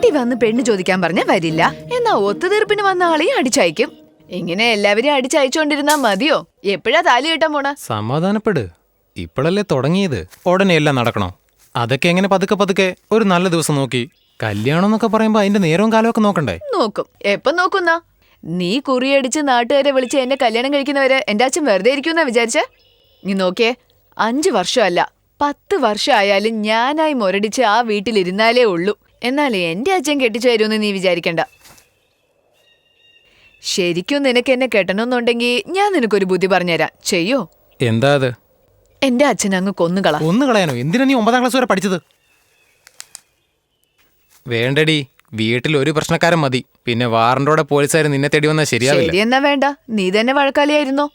വീട്ടിൽ വന്ന് പെണ്ണ് ചോദിക്കാൻ പറഞ്ഞ വരില്ല, എന്നാ ഒത്തുതീർപ്പിന് വന്ന ആളെയും അടിച്ചയക്കും. ഇങ്ങനെ എല്ലാവരെയും അടിച്ചയച്ചോണ്ടിരുന്നാ മതിയോ? എപ്പോഴാ താലി കെട്ടാൻ പോണ? സമാധാനപ്പെട്, ഇപ്പോഴല്ലേ തുടങ്ങിയത്, ഉടനെ എല്ലാം നടക്കണോ? അതൊക്കെ എങ്ങനെ പതുക്കെ പതുക്കെ ഒരു നല്ല ദിവസം നോക്കി. കല്യാണം എന്നൊക്കെ പറയുമ്പോ അതിന്റെ നേരവും കാലമൊക്കെ നോക്കണ്ടേ? നോക്കും. എപ്പം നോക്കുന്ന? നീ കുറിയടിച്ച് നാട്ടുകാരെ വിളിച്ച് എന്നെ കല്യാണം കഴിക്കുന്നവരെ എന്റെ അച്ഛൻ വെറുതെ ഇരിക്കുന്നാ വിചാരിച്ച? നീ നോക്കിയേ, 5 വർഷമല്ല 10 വർഷമായാലും ഞാനായി മുരടിച്ച് ആ വീട്ടിലിരുന്നാലേ ഉള്ളൂ. എന്നാലേ എന്റെ അച്ഛൻ കെട്ടിച്ചു തരുമെന്ന് നീ വിചാരിക്കണ്ട. ശരിക്കും നിനക്ക് എന്നെ കെട്ടണമെന്നുണ്ടെങ്കിൽ ഞാൻ നിനക്കൊരു ബുദ്ധി പറഞ്ഞുതരാം. ചെയ്യോ? എന്താ അത്? എന്റെ അച്ഛൻ അങ്ങ് കൊന്നുകളാ. കൊന്നുകളയാനോ? എന്തിനാ നീ 9ാം ക്ലാസ് വരെ പഠിച്ചത്? വേണ്ടടി, വീട്ടിൽ ഒരു പ്രശ്നക്കാരൻ മതി. പിന്നെ വാറന്റോടെ പോലീസുകാർ നിന്നെ തേടി വന്നാൽ ശരിയാവില്ല. ശരിയെന്നാ വേണ്ട, നീ തന്നെ വഴക്കാളിയായിരുന്നോ?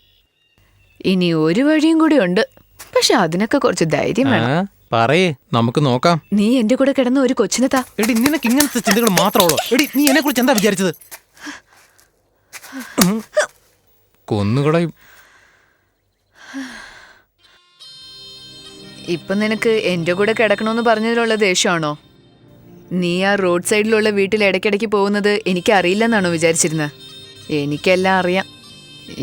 ഇനി ഒരു വഴിയും കൂടി ഉണ്ട്, പക്ഷെ അതിനൊക്കെ കുറച്ച് ധൈര്യം വേണം. പറയേ, നമുക്ക് നോക്കാം. നീ എന്റെ കൂടെ കിടന്ന ഒരു കൊച്ചിനെ താ. എടി, നിനക്ക് ഇങ്ങനത്തെ ചിന്തകൾ മാത്രമുള്ളൂ. എടി, നീ എന്നെ കുറിച്ച് എന്താ വിചാരിച്ചത്? കൊന്നുകളയും. ഇപ്പൊ നിനക്ക് എന്റെ കൂടെ കിടക്കണമെന്ന് പറഞ്ഞതിലുള്ള ദേഷ്യമാണോ? നീ ആ റോഡ് സൈഡിലുള്ള വീട്ടിൽ ഇടയ്ക്കിടയ്ക്ക് പോകുന്നത് എനിക്കറിയില്ലെന്നാണോ വിചാരിച്ചിരുന്നത്? എനിക്കെല്ലാം അറിയാം.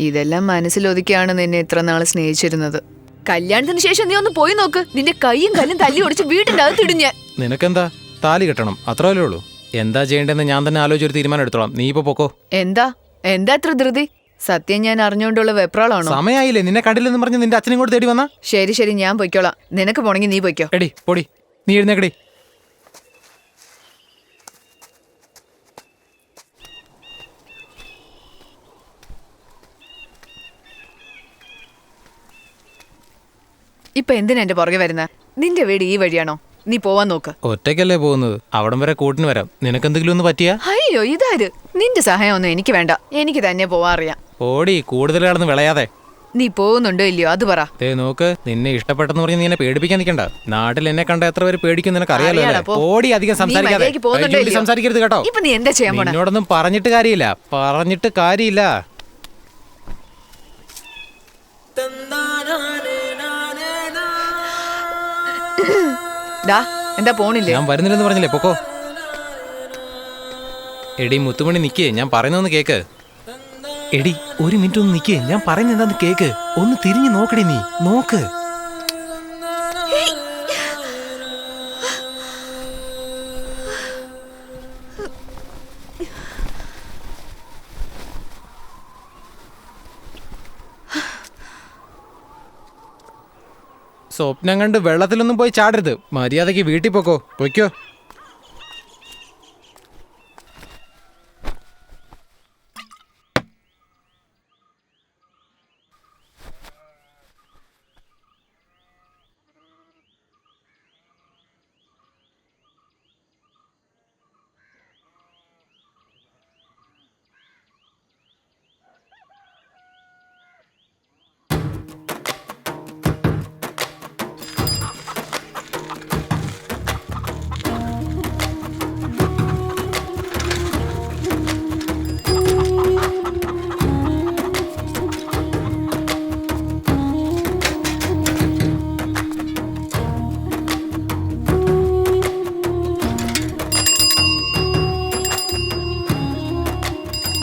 ഇതെല്ലാം മനസ്സിലൊതുക്കിയാണ് നിന്നെ ഇത്ര നാള് സ്നേഹിച്ചിരുന്നത്. കല്യാണത്തിന് ശേഷം നീ ഒന്ന് പോയി നോക്ക്. നിന്റെ കൈയും കല്ലും തല്ലി ഒടിച്ച് വീട്ടിന്റെ അകത്തിടും ഞാൻ. നിനക്കെന്താ, താലി കെട്ടണം, അത്രയല്ലേ ഉള്ളൂ. എന്താ ചെയ്യേണ്ടതെന്ന് ഞാൻ തന്നെ ആലോചിച്ചൊരു തീരുമാനം എടുത്തോളാം. നീ ഇപ്പൊ പൊക്കോ. എന്താ എത്ര ധൃതി? സത്യം ഞാൻ അറിഞ്ഞുകൊണ്ടുള്ള വെപ്രാളാണോ? സമയായില്ലേ, നിന്നെ കണ്ടില്ലെന്ന് പറഞ്ഞ് നിന്റെ അച്ഛനും കൂടെ തേടി വന്നാ? ശരി, ഞാൻ പൊയ്ക്കോളാം. നിനക്ക് പോണെങ്കിൽ നീ പൊയ്ക്കോ. എടി പൊടി, നീ എഴുന്നേക്കടി. ഇപ്പൊ എന്തിനാ എന്റെ പുറകെ വരുന്ന? നിന്റെ വീട് ഈ വഴിയാണോ? നീ പോവാൻ നോക്ക്. ഒറ്റയ്ക്കല്ലേ പോകുന്നത്, അവിടം വരെ കൂട്ടിന് വരാം. നിനക്കെന്തെങ്കിലും ഒന്ന് പറ്റിയാ? അയ്യോ, ഇതാര്? നിന്റെ സഹായം ഒന്നും എനിക്ക് വേണ്ട. എനിക്ക് തന്നെ പോവാൻ അറിയാം. ഓടി, കൂടുതൽ കിടന്ന് വിളയാതെ. നീ പോകുന്നുണ്ടോ ഇല്ലയോ അത് പറ. നോക്ക്, നിന്നെ ഇഷ്ടപ്പെട്ടെന്ന് പറഞ്ഞ് നീ എന്നെ പേടിപ്പിക്കാൻ നിൽക്കണ്ട. നാട്ടിൽ എന്നെ കണ്ട എത്ര പേര് പേടിക്കും നിനക്ക് അറിയാലോ. ഓടി, അധികം സംസാരിക്കരുത് കേട്ടോ. ഇപ്പൊ നീ എന്താ ചെയ്യാൻ പോണെ? എന്നോടൊന്നും പറഞ്ഞിട്ട് കാര്യമില്ല. എന്താ പോണില്ലേ? ഞാൻ വരുന്നില്ലെന്ന് പറഞ്ഞില്ലേ, പൊക്കോ. എടി മുത്തുമണി, നിക്കേ, ഞാൻ പറയുന്നൊന്ന് കേക്ക്. എടി, ഒരു മിനിറ്റ് ഒന്ന് നിക്കേ, ഞാൻ പറയുന്നത് എന്താന്ന് കേക്ക്. ഒന്ന് തിരിഞ്ഞു നോക്കടി, നീ നോക്ക്. സ്വപ്നം കണ്ട് വെള്ളത്തിലൊന്നും പോയി ചാടരുത്. മര്യാദയ്ക്ക് വീട്ടിൽ പൊയ്ക്കോ.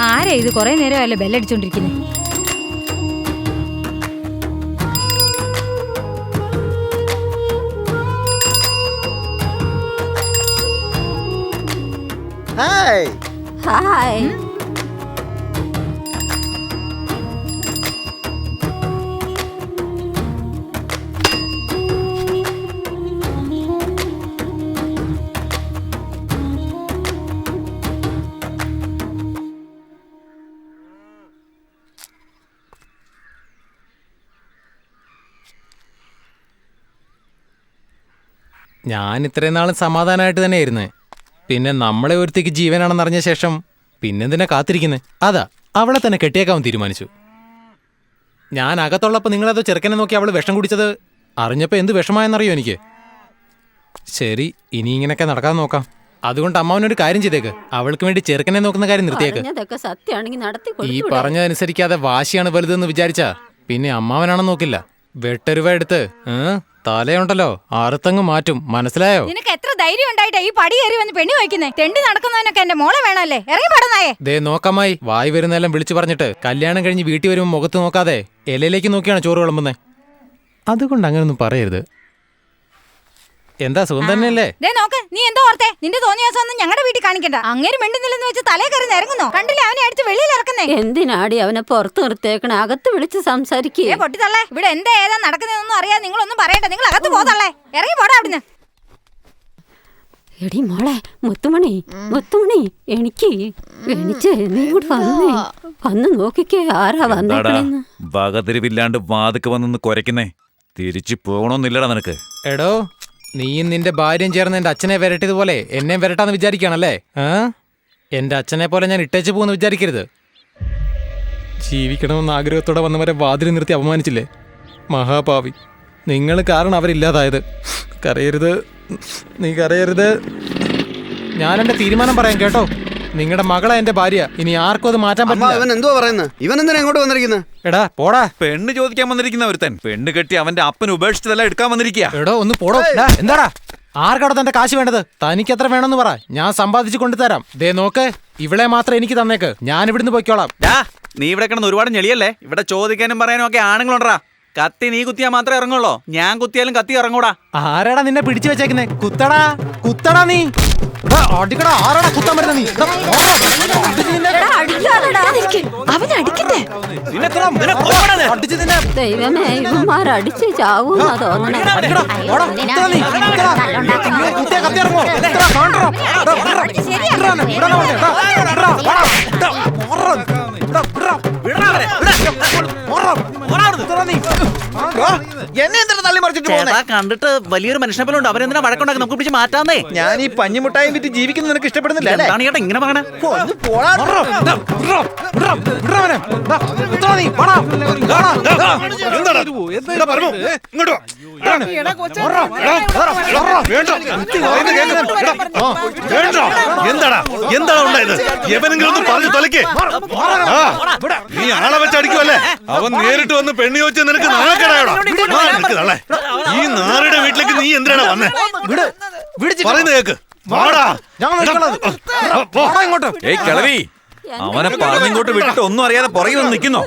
ആരാ ഇത്? കുറെ നേരമല്ലേ ബെല്ലടിച്ചോണ്ടിരിക്കുന്നേ? ഹായ്. ഞാൻ ഇത്രയും നാളും സമാധാനമായിട്ട് തന്നെ ആയിരുന്നു. പിന്നെ നമ്മളെ ഒരുത്തേക്ക് ജീവനാണെന്നറിഞ്ഞ ശേഷം പിന്നെന്തിനാ കാത്തിരിക്കുന്നത്? അതാ, അവളെ തന്നെ കെട്ടിയേക്കാവും തീരുമാനിച്ചു. ഞാൻ അകത്തുള്ളപ്പോൾ നിങ്ങളത് ചെറുക്കനെ നോക്കി അവൾ വിഷം കുടിച്ചത് അറിഞ്ഞപ്പോൾ എന്ത് വിഷമായെന്നറിയോ എനിക്ക്. ശരി, ഇനി ഇങ്ങനെയൊക്കെ നടക്കാതെ നോക്കാം. അതുകൊണ്ട് അമ്മാവനൊരു കാര്യം ചെയ്തേക്ക്, അവൾക്ക് വേണ്ടി ചെറുക്കനെ നോക്കുന്ന കാര്യം നിർത്തിയേക്ക്. ഈ പറഞ്ഞതനുസരിക്കാതെ വാശിയാണ് വലുതെന്ന് വിചാരിച്ചാ പിന്നെ അമ്മാവനാണെന്ന് നോക്കില്ല. വെട്ടരുവ എടുത്ത് തലയുണ്ടല്ലോ അറുത്തങ്ങ് മാറ്റും, മനസ്സിലായോ? നിനക്ക് എത്ര ധൈര്യം ഉണ്ടായിട്ടാ ഈ പടി കയറി വന്ന് പെണ്ണി വയ്ക്കുന്നേ? തെണ്ടി നടക്കുന്നവനൊക്കെ എന്റെ മോളെ വേണമല്ലേ? ഇറങ്ങി പടനായേ. ദേ നോക്കമ്മായി, വായി വരുന്നെല്ലാം വിളിച്ചു പറഞ്ഞിട്ട് കല്യാണം കഴിഞ്ഞ് വീട്ടിൽ വരുമ്പോൾ മുഖത്ത് നോക്കാതെ ഇലയിലേക്ക് നോക്കിയാണ് ചോറ് വിളമ്പുന്നത്. അതുകൊണ്ട് അങ്ങനൊന്നും പറയരുത്. എന്താ സുഖം തന്നെയല്ലേ? ദേ നോക്ക്, നീ എന്തോ ഓർത്തേ? നിന്റെ തോന്നിയാസം ഒന്നും ഞങ്ങളുടെ വീട്ടിൽ കാണിക്കണ്ട. അങ്ങനെ മിണ്ടുന്നില്ലെന്ന് വെച്ച് തലേ കയറി ഇറങ്ങുന്നോ? കണ്ടില്ലേ അവനെ അടിച്ച് വെളിയിൽ ഇറക്കുന്നേ? എന്തിനാടി അവനെ പുറത്ത് നിർത്തേക്കണേ? അകത്ത് വിളിച്ച് സംസാരിക്കേ. പൊട്ടിത്തള്ളേ, ഇവിടെ എന്താ ഏതാ നടക്കുന്നതെന്നൊന്നും അറിയാൻ നിങ്ങളൊന്നും പറയണ്ട. നിങ്ങൾ അകത്ത് പോതള്ളേ, ഇറങ്ങി പോടാ അവിടുന്ന്. എടി മോളെ, മുത്തുമണി എനിക്ക് എണിച്ച് നീ കൂടെ വന്നേ. വന്ന് നോക്കിക്കേ ആരാ വന്നേക്കണെന്ന്. വകതിരിവില്ലാണ്ട് വാതുക്ക് വന്നൊന്ന് കുരയ്ക്കുന്നേ. തിരിച്ചു പോകണമെന്നില്ലടാ നിനക്ക്. എടോ, നീയും നിന്റെ ഭാര്യയും ചേർന്ന് എന്റെ അച്ഛനെ വരട്ടിയതുപോലെ എന്നെയും വരട്ടാന്ന് വിചാരിക്കുകയാണല്ലേ? എന്റെ അച്ഛനെ പോലെ ഞാൻ ഇട്ടേച്ച് പോകുന്നു വിചാരിക്കരുത്. ജീവിക്കണമെന്ന ആഗ്രഹത്തോടെ വന്നവരെ വാതിൽ നിർത്തി അപമാനിച്ചില്ലേ? മഹാപാവി, നിങ്ങൾ കാരണം അവരില്ലാതായത്. കരയരുത്, നീ കരയരുത്. ഞാൻ എന്റെ തീരുമാനം പറയാം കേട്ടോ. നിങ്ങളുടെ മകളെ എന്റെ ഭാര്യ, ഇനി ആർക്കും അത് മാറ്റാൻ പറ്റില്ല. ഇവൻ എന്തോ പറയുന്നത്? ഇവൻ എന്തിനാ ഇങ്ങോട്ട് വന്നിരിക്കുന്നത്? എടാ പോടാ. പെണ്ണ് ചോദിക്കാൻ വന്നിരിക്കുന്ന ഒരുത്തൻ പെണ്ണ് കെട്ടി അവന്റെ അപ്പൻ ഉപേക്ഷിച്ചതെല്ലാം എടുക്കാൻ വന്നിരിക്കുക. എടോ ഒന്ന് പോടോ. എന്താടാ, ആർക്കട തന്റെ കാശ് വേണ്ടത്? തനിക്ക് എത്ര വേണമെന്ന് പറ, ഞാൻ സമ്പാദിച്ചു കൊണ്ടുതരാം. ദേ നോക്ക്, ഇവളെ മാത്രം എനിക്ക് തന്നേക്ക്, ഞാൻ ഇവിടുന്ന് പോയിക്കോളാം. നീ ഇവിടെ കിടന്ന് ഒരുപാട് ഞെളിയല്ലേ? ഇവിടെ ചോദിക്കാനും പറയാനും ഒക്കെ ആണുങ്ങളുണ്ടാ. കത്തി നീ കുത്തിയാ മാത്രമേ ഇറങ്ങുള്ളൂ. ഞാൻ കുത്തിയാലും കത്തി ഇറങ്ങൂടാ. ആരാടാ നിന്നെ പിടിച്ചു വെച്ചേക്കുന്നേ? കുത്തടാ നീ. അടിക്കടാ, ആരാടാ കുത്താൻ പറ്റുന്ന നീ? ദൈവമേ, ഇവന്മാരടിച്ച് ചാവൂന്നാ തോന്നണേ. എന്നെ എന്തിനാ തള്ളി മറിച്ചിട്ട് പോകുന്നേ? കണ്ടിട്ട് വലിയൊരു മനുഷ്യനെ പോലെ ഉണ്ട്. അവരെന്തിനാ വഴക്കുണ്ടാക്കി? നമുക്ക് പിടിച്ച് മാറ്റാന്നേ. ഞാൻ ഈ പഞ്ഞിമുട്ടായും വിറ്റ് ജീവിക്കുന്നത് നിനക്ക് ഇഷ്ടപ്പെടുന്നില്ല അല്ലേ? എന്താണ് ചേട്ടാ ഇങ്ങനെ പറയണേ? ഒന്ന് പോടാ. എന്താടാ ഉണ്ടായത്? എവനെങ്കിലും ഒന്ന് പറഞ്ഞു തൊലക്കേ. നീ ആളെ വെച്ച് അടിക്കുമല്ലേ? അവൻ നേരിട്ട് വന്ന് പെണ്ണ് ചോദിച്ചാൽ നിനക്ക് നാണക്കേടായോടാ? ഈ നാരുടെ വീട്ടിലേക്ക് നീ എന്തിനാണ് വന്നേ? പറയുന്നത് കേക്ക്. ഏയ് കിളവി, അവനെ പറഞ്ഞിങ്ങോട്ട് വിട്ടിട്ട് ഒന്നും അറിയാതെ പുറകെ വന്ന് നിൽക്കുന്നോ?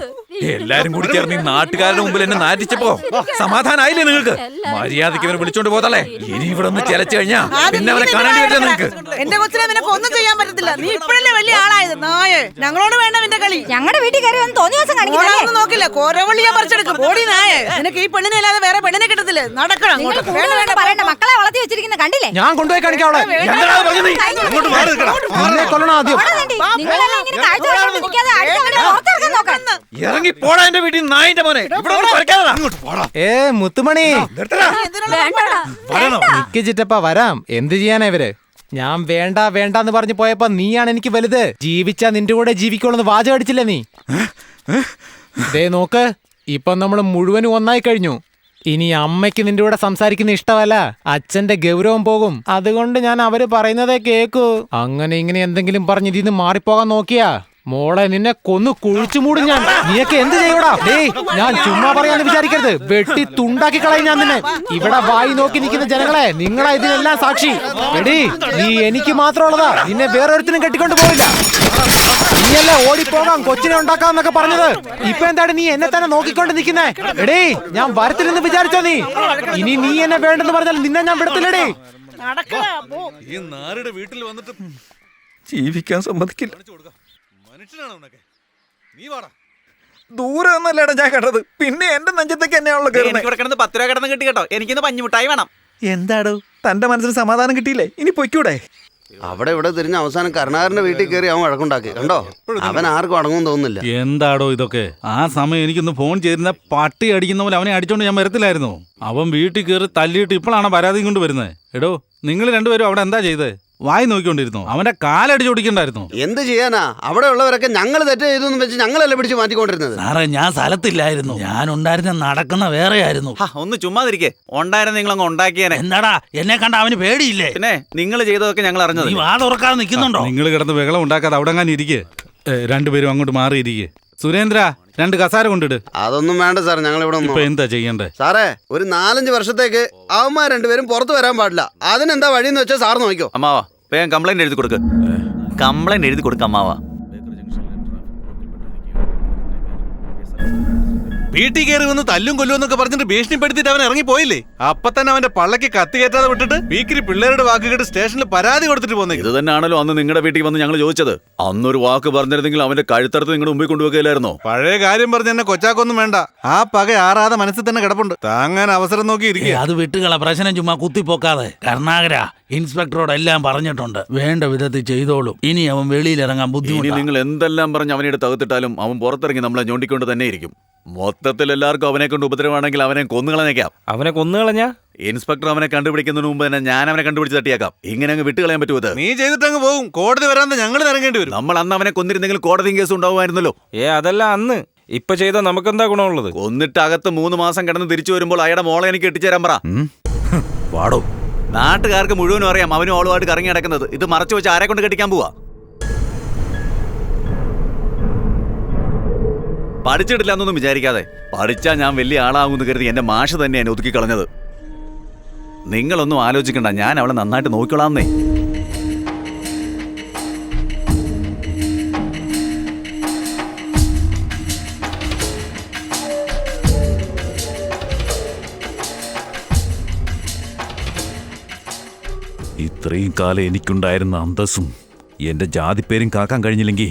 എല്ലാരും കൂടി ചേർന്ന് ഈ നാട്ടുകാരുടെ മുമ്പിൽ എന്നെ നാറ്റിച്ചപ്പോ സമാധാനായില്ലേ നിങ്ങൾക്ക്? മര്യാദയ്ക്ക് ഇവനെ വിളിച്ചോണ്ട് പോതല്ലേ. ഇനി ഇവിടെ ഒന്ന് ചെലച്ചു കഴിഞ്ഞാ പിന്നെ അവനെ കാണേണ്ടി വരില്ല നിനക്ക്. എന്റെ കൊച്ചിനെ നിനക്ക് ഒന്നും ചെയ്യാൻ പറ്റത്തില്ല. നീ ഇപ്പഴല്ലേ വലിയ ആളായത്. നായേ, ഞങ്ങളോട് വേണ്ട നിന്റെ കളി. ഞങ്ങളുടെ വീട്ടിൽ കയറി വന്ന് തോന്നിയ ദിവസം കാണിക്കുന്നു. നോക്കില്ല, കോരവള്ളിയാ പറിച്ചെടുക്കും. ഓടി നായേ, നിനക്ക് ഈ പെണ്ണിനെ അല്ലാതെ വേറെ പെണ്ണിനെ കിട്ടത്തില്ല. നടക്കണം. വേണ്ട പറയണ്ട, മക്കളെ വളർത്തി വെച്ചിരിക്കുന്ന കണ്ടില്ലേ? ഞാൻ കൊണ്ടുപോയി കാണിക്കാവളെ. ഇറങ്ങി പോടാ എന്റെ വീട്ടിൽ നായിന്റെ മോനെ. മുത്തുമണി നിക്ക് ചിറ്റപ്പ, വരാം. എന്ത് ചെയ്യാനാ ഇവര്? ഞാൻ വേണ്ടാന്ന് പറഞ്ഞു പോയപ്പോ നീയാണ് എനിക്ക് വലുത്. ജീവിച്ചാ നിന്റെ കൂടെ ജീവിക്കോളെന്ന് വാചകം അടിച്ചില്ലേ നീ? ദേ നോക്ക്, ഇപ്പൊ നമ്മള് മുഴുവനും ഒന്നായി കഴിഞ്ഞു. ഇനി അമ്മയ്ക്ക് നിന്റെ കൂടെ സംസാരിക്കുന്ന ഇഷ്ടമല്ല, അച്ഛന്റെ ഗൗരവം പോകും. അതുകൊണ്ട് ഞാൻ അവര് പറയുന്നതേ കേക്കൂ. അങ്ങനെ ഇങ്ങനെ എന്തെങ്കിലും പറഞ്ഞ് ഇതിന്ന് മാറിപ്പോകാൻ നോക്കിയാ മോളെ നിന്നെ കൊന്നു കുഴിച്ചു മൂടും ഞാൻ. നീയൊക്കെ എന്ത് ചെയ്യൂടാ? ഡേയ്, ഞാൻ ചുമ്മാ പറയാന്ന് വിചാരിക്കരുത്. വെട്ടി തുണ്ടാക്കി കളയും ഞാൻ നിന്നെ. ഇവിടെ വായി നോക്കി നിൽക്കുന്ന ജനങ്ങളെ, നിങ്ങളാ ഇതിനെല്ലാം സാക്ഷി. എടീ, നീ എനിക്ക് മാത്രമുള്ളതാ, നിന്നെ വേറൊരുത്തിനും കെട്ടിക്കൊണ്ട് പോയില്ല. നീയല്ലേ ഓടിപ്പോകാം കൊച്ചിനെ ഉണ്ടാക്കാന്നൊക്കെ പറഞ്ഞത്. ഇപ്പൊ എന്താണ് നീ എന്നെ തന്നെ നോക്കിക്കൊണ്ട് നിൽക്കുന്നേ? എടീ, ഞാൻ വരത്തില്ലെന്ന് വിചാരിച്ചോ നീ? ഇനി നീ എന്നെ വേണ്ടെന്ന് പറഞ്ഞാൽ നിന്നെ ഞാൻ വിടത്തില്ലടേ. ഈ നാരുടെ വീട്ടിൽ വന്നിട്ട് ജീവിക്കാൻ സമ്മതിക്കില്ല. നീ വാടാ. ദൂരെ ഒന്നല്ലേടാ ഞാൻ കണ്ടത്. പിന്നെ എന്റെ നെഞ്ചത്തേക്ക് എന്നെയാണല്ലോ കയറുന്നത്. 10 രൂപ കിടന്ന് കിട്ടി കേട്ടോ. എനിക്കിന്ന് പഞ്ഞിമുട്ടായി വേണം. എന്താടോ, തന്റെ മനസ്സിന് സമാധാനം കിട്ടിയില്ലേ? ഇനി പൊയ്ക്കൂടെ? അവിടെ ഇവിടെ തിരിഞ്ഞ അവസാനം കരുണാകരന്റെ വീട്ടിൽ കയറി അവൻ വഴക്കുണ്ടാക്കി. കണ്ടോ, അവൻ ആർക്കും അടങ്ങും തോന്നുന്നില്ല. എന്താടോ ഇതൊക്കെ? ആ സമയം എനിക്കൊന്ന് ഫോൺ ചെയ്തിരുന്ന പട്ടി അടിക്കുന്ന പോലെ അവനെ അടിച്ചോണ്ട് ഞാൻ വരത്തില്ലായിരുന്നു. അവൻ വീട്ടിൽ കയറി തല്ലിയിട്ട് ഇപ്പോഴാണ് പരാതി കൊണ്ട് വരുന്നത്. എടോ, നിങ്ങൾ രണ്ടുപേരും അവിടെ എന്താ ചെയ്തത്? വായി നോക്കിക്കൊണ്ടിരുന്നു. അവന്റെ കാലടിച്ച് ഓടിക്കണ്ടായിരുന്നു. എന്ത് ചെയ്യാനാ, അവിടെ ഉള്ളവരൊക്കെ ഞങ്ങൾ തെറ്റ് ചെയ്തു വെച്ച് ഞങ്ങളല്ലേ പിടിച്ച് മാറ്റിക്കൊണ്ടിരുന്നത്. സാറേ, ഞാൻ സ്ഥലത്തില്ലായിരുന്നു. ഞാൻ ഉണ്ടായിരുന്ന നടക്കുന്ന വേറെ ആയിരുന്നു. ഒന്ന് ചുമ്മാതിരിക്കേ. ഉണ്ടായിരുന്ന നിങ്ങളങ്ങ് ഉണ്ടാക്കിയേനെ. എന്താടാ, എന്നെ കണ്ട അവന് പേടിയില്ലേ? പിന്നെ നിങ്ങൾ ചെയ്തതൊക്കെ ഞങ്ങൾ അറിഞ്ഞത്. നീ വാ തുറക്കാതെ നിൽക്കുന്നുണ്ടോ? നിങ്ങൾ കിടന്ന് ബഹളം ഉണ്ടാക്കാതെ അവിടെ അങ്ങനെ ഇരിക്കേ. രണ്ടുപേരും അങ്ങോട്ട് മാറിയിരിക്കേ. സുരേന്ദ്ര 2 കസാര കൊണ്ടിട്. അതൊന്നും വേണ്ട സാർ, ഞങ്ങൾ ഇവിടെ ഇപ്പൊ എന്താ ചെയ്യണ്ടേ? സാറേ ഒരു 4-5 വർഷത്തേക്ക് അവന്മാർ രണ്ടുപേരും പുറത്തു വരാൻ പാടില്ല. അതിനെന്താ വഴിയെന്ന് വെച്ചാൽ സാർ നോക്കിക്കോ. അമ്മാവാ വേഗം കംപ്ലൈന്റ് എഴുതി കൊടുക്ക്. കംപ്ലൈന്റ് എഴുതി കൊടുക്ക അമ്മാവാ. വീട്ടിൽ കയറി വന്ന് തല്ലും കൊല്ലും എന്നൊക്കെ പറഞ്ഞിട്ട് ഭീഷണിപ്പെടുത്തിട്ട് അവൻ ഇറങ്ങി പോയില്ലേ? അപ്പൊ തന്നെ അവന്റെ പള്ളക്ക് കത്തി കയറ്റാതെ വിട്ടിട്ട് വീക്കിരി പിള്ളേരുടെ വാക്ക് കേട്ട് സ്റ്റേഷനിൽ പരാതി കൊടുത്തിട്ട് പോന്നേ. ഇത് തന്നെയാണല്ലോ അന്ന് നിങ്ങളുടെ വീട്ടിൽ വന്ന് ഞങ്ങൾ ചോദിച്ചത്. അന്നൊരു വാക്ക് പറഞ്ഞിരുന്നെങ്കിൽ അവന്റെ കഴുത്തറുത്ത് നിങ്ങളുടെ മുമ്പിൽ കൊണ്ടുപോകില്ലായിരുന്നോ? പഴയ കാര്യം പറഞ്ഞ് എന്നെ കൊച്ചാക്കൊന്നും വേണ്ട. ആ പക ആറാതെ മനസ്സിൽ തന്നെ കിടപ്പുണ്ട്. താങ്ങാൻ അവസരം നോക്കി ഇരിക്കുക. അത് വിട്ടുകള, പ്രശ്നം ചുമ്മാ കുത്തിപ്പോക്കാതെ. കരുണാകര ഇൻസ്പെക്ടറോട് എല്ലാം പറഞ്ഞിട്ടുണ്ട്, വേണ്ട വിധത്തിൽ ചെയ്തോളും. ഇനി അവൻ വെളിയിലിറങ്ങാൻ ഇനി ബുദ്ധിമുട്ട്. നിങ്ങൾ എന്തെല്ലാം പറഞ്ഞ് അവനെ തകർത്തിട്ടാലും അവൻ പുറത്തിറങ്ങി നമ്മളെ ഞോണ്ടിക്കൊണ്ട് തന്നെ ഇരിക്കും. മൊത്തത്തിൽ എല്ലാവർക്കും അവനെ കൊണ്ട് ഉപദ്രവമാണെങ്കിൽ അവനെ കൊന്നുകളഞ്ഞേക്കാം. അവനെ കൊന്നുകളഞ്ഞാ ഇൻസ്പെക്ടർ അവനെ കണ്ടുപിടിക്കുന്നതിന് മുമ്പ് തന്നെ ഞാൻ അവനെ കണ്ടുപിടിച്ച് തട്ടിയാക്കാം. ഇങ്ങനെ അങ്ങ് വിട്ടുകളയാൻ പറ്റുമോ? നീ ചെയ്തിട്ടങ്ങ് പോകും. കോടതി വരാൻ ഞങ്ങൾ ഇറങ്ങേണ്ടി വരും. നമ്മൾ അന്ന് അവനെ കൊന്നിരുന്നെങ്കിൽ കോടതി കേസ് ഉണ്ടാവുമായിരുന്നല്ലോ. അതല്ല അന്ന്. ഇപ്പൊ ചെയ്താൽ നമുക്കെന്താ ഗുണമുള്ളത്? കൊന്നിട്ട് അകത്ത് 3 മാസം കിടന്ന് തിരിച്ചു വരുമ്പോൾ അയാളുടെ മോളെ എനിക്ക് എത്തിച്ചേരാൻ പറ. വാടോ. നാട്ടുകാർക്ക് മുഴുവനും അറിയാം അവനും അവളുമായിട്ട് കറങ്ങി നടക്കുന്നത്. ഇത് മറച്ചു വെച്ച് ആരെ കൊണ്ട് കെട്ടിക്കാൻ പോവാ? പഠിച്ചിട്ടില്ല എന്നൊന്നും വിചാരിക്കാതെ. പഠിച്ചാൽ ഞാൻ വലിയ ആളാകുമെന്ന് കരുതി എന്റെ മാഷ് തന്നെ എന്നെ ഒതുക്കി കളഞ്ഞത്. നിങ്ങളൊന്നും ആലോചിക്കണ്ട, ഞാൻ അവളെ നന്നായിട്ട് നോക്കിക്കൊള്ളാന്നേ. ഇത്രയും കാലം എനിക്കുണ്ടായിരുന്ന അന്തസ്സും എന്റെ ജാതിപ്പേരും കാക്കാൻ കഴിഞ്ഞില്ലെങ്കിൽ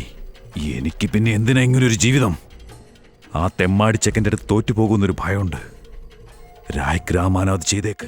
എനിക്ക് പിന്നെ എന്തിനാ ഇങ്ങനൊരു ജീവിതം? ആ തെമ്മാടി ചെക്കൻ്റെ അടുത്ത് തോറ്റുപോകുന്നൊരു ഭയമുണ്ട്. രായ്ക്ക് രാമാനോ അത് ചെയ്തേക്ക്.